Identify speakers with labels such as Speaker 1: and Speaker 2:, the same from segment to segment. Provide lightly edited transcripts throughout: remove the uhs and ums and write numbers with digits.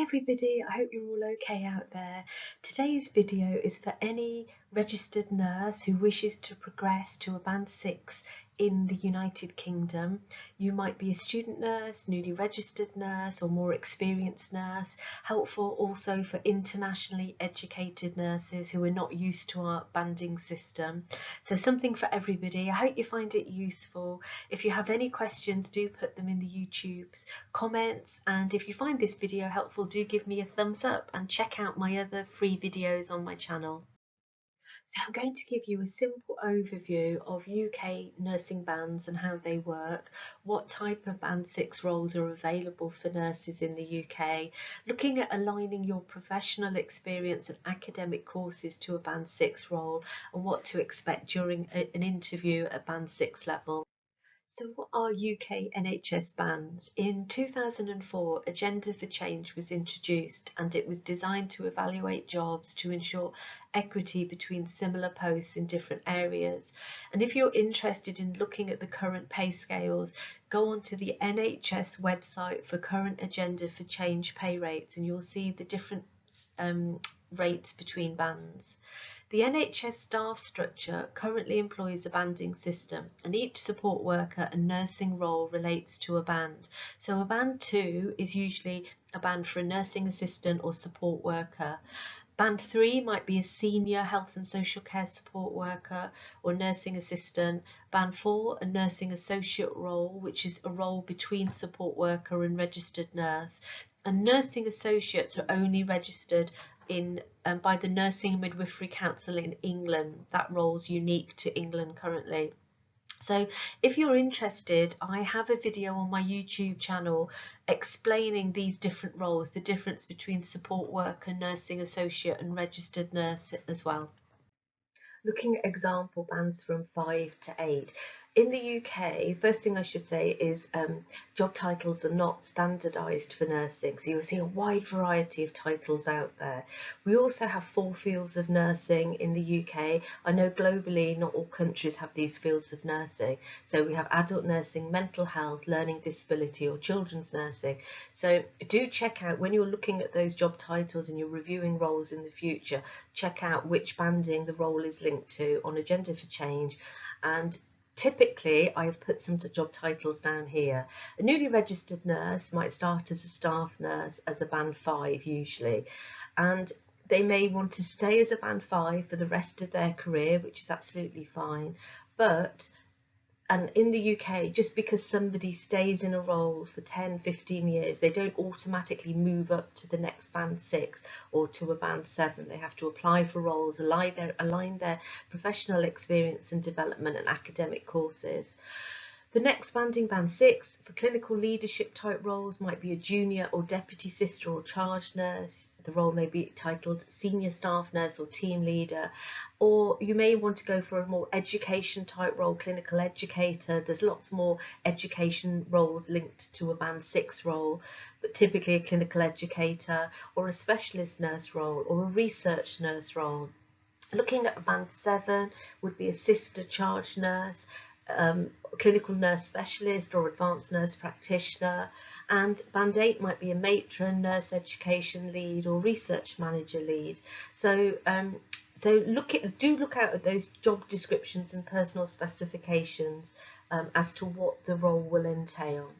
Speaker 1: everybody, I hope you're all okay out there. Today's video is for any registered nurse who wishes to progress to a band 6 in the United Kingdom. You might be a student nurse, newly registered nurse or more experienced nurse. Helpful also for internationally educated nurses who are not used to our banding system. So something for everybody. I hope you find it useful. If you have any questions, do put them in the YouTube's comments, and if you find this video helpful, do give me a thumbs up and check out my other free videos on my channel. So I'm going to give you a simple overview of UK nursing bands and how they work, what type of band 6 roles are available for nurses in the UK, looking at aligning your professional experience and academic courses to a band 6 role, and what to expect during an interview at band 6 level. So what are UK NHS bands? In 2004, Agenda for Change was introduced, and it was designed to evaluate jobs to ensure equity between similar posts in different areas. And if you're interested in looking at the current pay scales, go onto the NHS website for current Agenda for Change pay rates, and you'll see the different rates between bands. The NHS staff structure currently employs a banding system, and each support worker and nursing role relates to a band. So a band 2 is usually a band for a nursing assistant or support worker. Band 3 might be a senior health and social care support worker or nursing assistant. Band 4, a nursing associate role, which is a role between support worker and registered nurse. And nursing associates are only registered by the Nursing and Midwifery Council in England. That role's unique to England currently. So if you're interested, I have a video on my YouTube channel explaining these different roles, the difference between support worker, nursing associate and registered nurse as well. Looking at example bands from 5 to 8. In the UK, first thing I should say is job titles are not standardised for nursing, so you'll see a wide variety of titles out there. We also have 4 fields of nursing in the UK. I know globally not all countries have these fields of nursing, so we have adult nursing, mental health, learning disability or children's nursing. So do check out, when you're looking at those job titles and you're reviewing roles in the future, check out which banding the role is linked to on Agenda for Change. And typically, I have put some job titles down here. A newly registered nurse might start as a staff nurse as a band 5 usually, and they may want to stay as a band 5 for the rest of their career, which is absolutely fine. And in the UK, just because somebody stays in a role for 10, 15 years, they don't automatically move up to the next band 6 or to a band 7. They have to apply for roles, align their professional experience and development and academic courses. The next banding, band 6, for clinical leadership type roles, might be a junior or deputy sister or charge nurse. The role may be titled senior staff nurse or team leader, or you may want to go for a more education type role, clinical educator. There's lots more education roles linked to a band 6 role, but typically a clinical educator or a specialist nurse role or a research nurse role. Looking at a band 7 would be a sister charge nurse, clinical nurse specialist or advanced nurse practitioner, and band 8 might be a matron, nurse education lead or research manager lead. So do look out at those job descriptions and personal specifications as to what the role will entail.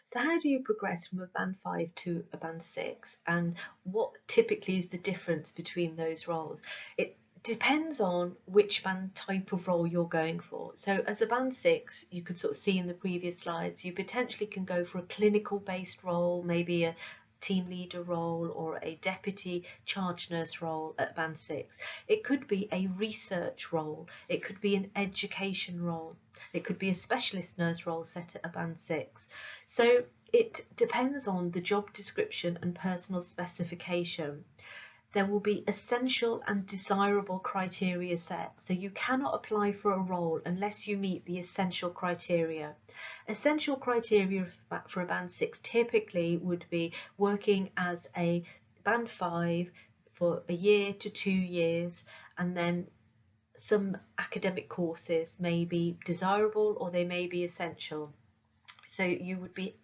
Speaker 1: So how do you progress from a band 5 to a band 6, and what typically is the difference between those roles? It depends on which band type of role you're going for. So as a band 6, you could sort of see in the previous slides, you potentially can go for a clinical based role, maybe a team leader role or a deputy charge nurse role at band 6. It could be a research role, it could be an education role, it could be a specialist nurse role set at a band 6. So it depends on the job description and personal specification. There will be essential and desirable criteria set, so you cannot apply for a role unless you meet the essential criteria. Essential criteria for a band 6 typically would be working as a band 5 for a year to 2 years, and then some academic courses may be desirable or they may be essential. So you would be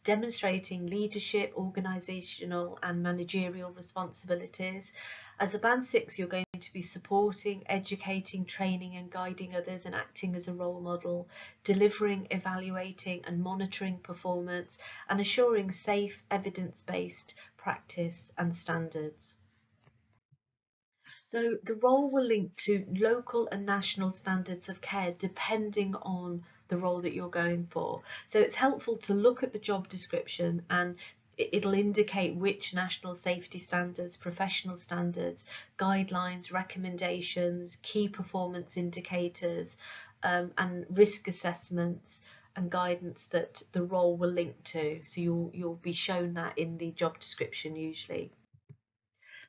Speaker 1: demonstrating leadership, organisational and managerial responsibilities. As a Band 6, you're going to be supporting, educating, training and guiding others and acting as a role model, delivering, evaluating and monitoring performance and assuring safe, evidence-based practice and standards. So the role will link to local and national standards of care depending on the role that you're going for. So it's helpful to look at the job description and it'll indicate which national safety standards, professional standards, guidelines, recommendations, key performance indicators and risk assessments and guidance that the role will link to. So you'll be shown that in the job description usually.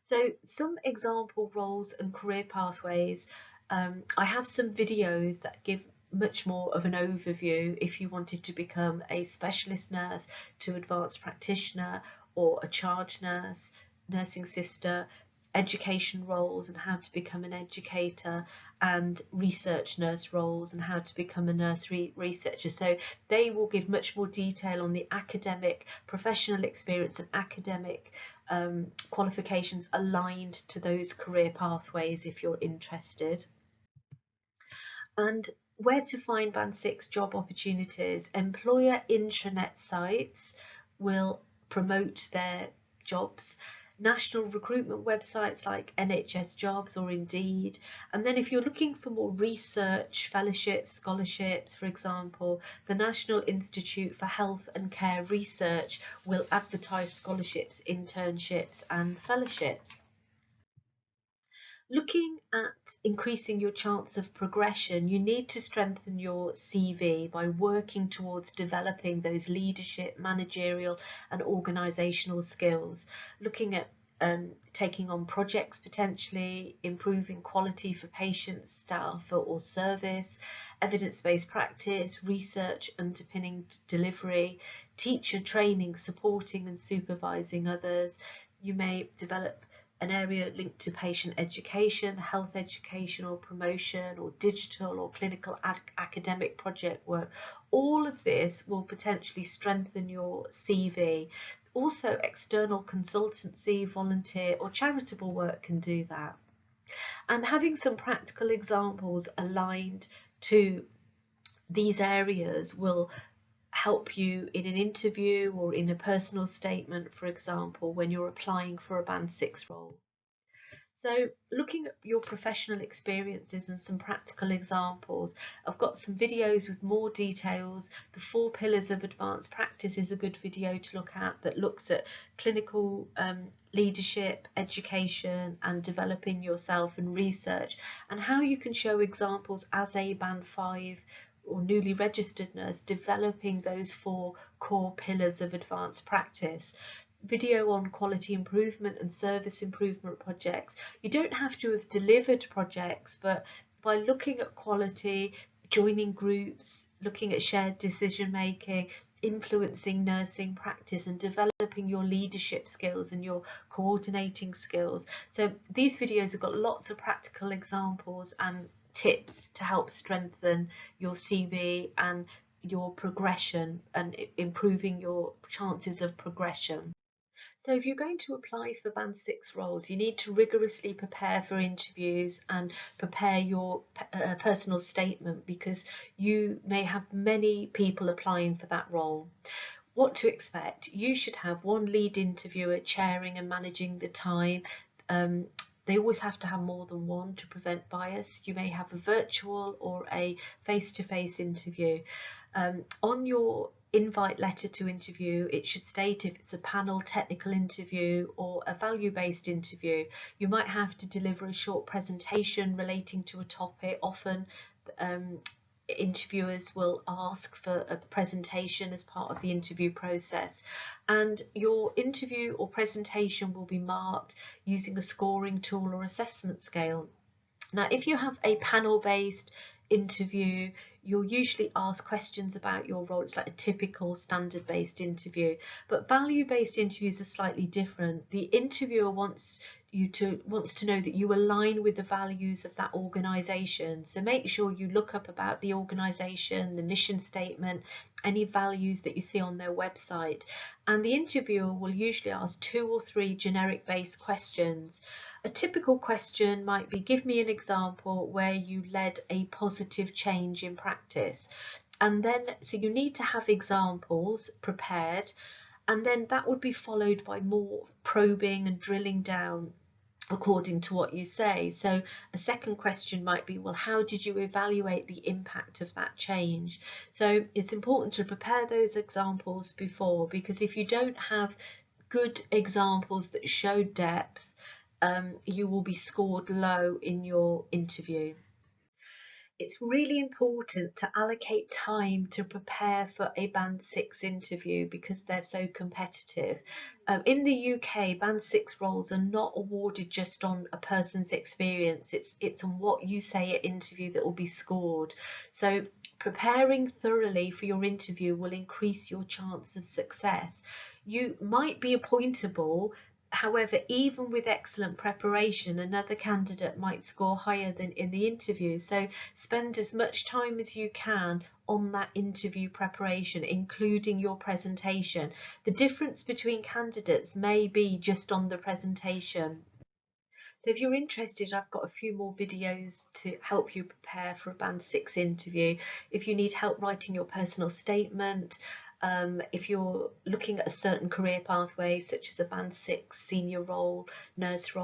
Speaker 1: So some example roles and career pathways. I have some videos that give much more of an overview if you wanted to become a specialist nurse to advanced practitioner or a charge nurse, nursing sister, education roles and how to become an educator, and research nurse roles and how to become a nurse researcher. So they will give much more detail on the academic, professional experience and academic qualifications aligned to those career pathways if you're interested. And where to find Band 6 job opportunities. Employer intranet sites will promote their jobs. National recruitment websites like NHS Jobs or Indeed. And then if you're looking for more research, fellowships, scholarships, for example, the National Institute for Health and Care Research will advertise scholarships, internships and fellowships. Looking at increasing your chance of progression, you need to strengthen your CV by working towards developing those leadership, managerial and organisational skills. Looking at taking on projects potentially, improving quality for patients, staff or service, evidence-based practice, research underpinning delivery, teacher training, supporting and supervising others. You may develop an area linked to patient education, health education or promotion, or digital or clinical academic project work. All of this will potentially strengthen your CV. Also, external consultancy, volunteer or charitable work can do that. And having some practical examples aligned to these areas will help you in an interview or in a personal statement, for example, when you're applying for a Band 6 role. So looking at your professional experiences and some practical examples, I've got some videos with more details. The 4 pillars of advanced practice is a good video to look at that looks at clinical leadership, education and developing yourself and research, and how you can show examples as a Band 5 or newly registered nurse developing those 4 core pillars of advanced practice. Video on quality improvement and service improvement projects. You don't have to have delivered projects, but by looking at quality, joining groups, looking at shared decision making, influencing nursing practice and developing your leadership skills and your coordinating skills. So these videos have got lots of practical examples and tips to help strengthen your CV and your progression and improving your chances of progression. So if you're going to apply for Band 6 roles, you need to rigorously prepare for interviews and prepare your personal statement, because you may have many people applying for that role. What to expect? You should have one lead interviewer chairing and managing the time. They always have to have more than one to prevent bias. You may have a virtual or a face-to-face interview. On your invite letter to interview, it should state if it's a panel technical interview or a value-based interview. You might have to deliver a short presentation relating to a topic. Often interviewers will ask for a presentation as part of the interview process, and your interview or presentation will be marked using a scoring tool or assessment scale. Now, if you have a panel-based interview, you'll usually ask questions about your role. It's like a typical standard-based interview, but value-based interviews are slightly different. The interviewer wants to know that you align with the values of that organization. So make sure you look up about the organization, the mission statement, any values that you see on their website. And the interviewer will usually ask 2 or 3 generic based questions. A typical question might be, give me an example where you led a positive change in practice. And then, so you need to have examples prepared, and then that would be followed by more probing and drilling down according to what you say. So a second question might be, well, how did you evaluate the impact of that change? So it's important to prepare those examples before, because if you don't have good examples that show depth, you will be scored low in your interview. It's really important to allocate time to prepare for a Band 6 interview because they're so competitive. In the UK, Band 6 roles are not awarded just on a person's experience. It's on what you say at interview that will be scored. So preparing thoroughly for your interview will increase your chance of success. You might be appointable. However, even with excellent preparation, another candidate might score higher than in the interview. So spend as much time as you can on that interview preparation, including your presentation. The difference between candidates may be just on the presentation. So if you're interested, I've got a few more videos to help you prepare for a Band 6 interview. If you need help writing your personal statement, if you're looking at a certain career pathway, such as a Band 6 senior role, nurse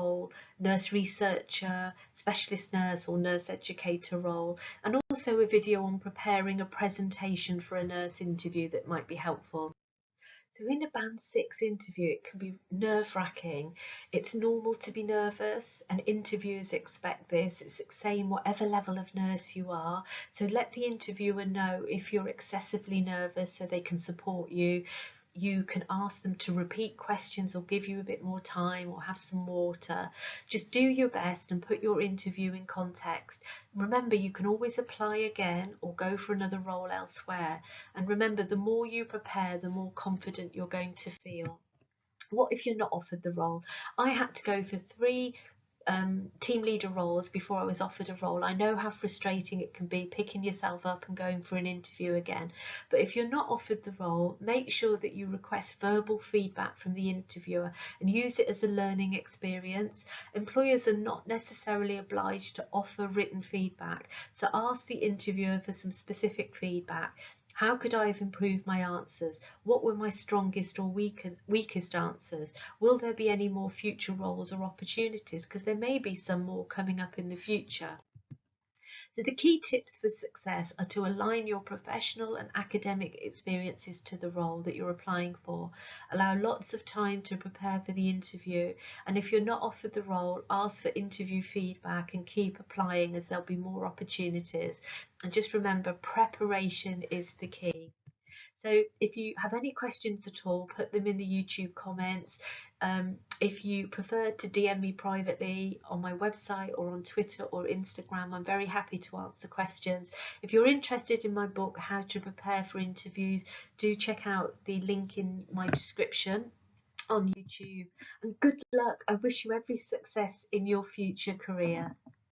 Speaker 1: researcher, specialist nurse or nurse educator role, and also a video on preparing a presentation for a nurse interview that might be helpful. So in a Band 6 interview, it can be nerve-wracking. It's normal to be nervous, and interviewers expect this. It's the same whatever level of nurse you are. So let the interviewer know if you're excessively nervous so they can support you. You can ask them to repeat questions or give you a bit more time or have some water. Just do your best and put your interview in context. Remember, you can always apply again or go for another role elsewhere. And remember, the more you prepare, the more confident you're going to feel. What if you're not offered the role? I had to go for 3 team leader roles before I was offered a role. I know how frustrating it can be picking yourself up and going for an interview again. But if you're not offered the role, make sure that you request verbal feedback from the interviewer and use it as a learning experience. Employers are not necessarily obliged to offer written feedback, so ask the interviewer for some specific feedback. How could I have improved my answers? What were my strongest or weakest answers? Will there be any more future roles or opportunities? Because there may be some more coming up in the future. So the key tips for success are to align your professional and academic experiences to the role that you're applying for. Allow lots of time to prepare for the interview. And if you're not offered the role, ask for interview feedback and keep applying, as there'll be more opportunities. And just remember, preparation is the key. So if you have any questions at all, put them in the YouTube comments. If you prefer to DM me privately on my website or on Twitter or Instagram, I'm very happy to answer questions. If you're interested in my book, How to Prepare for Interviews, do check out the link in my description on YouTube. And good luck. I wish you every success in your future career.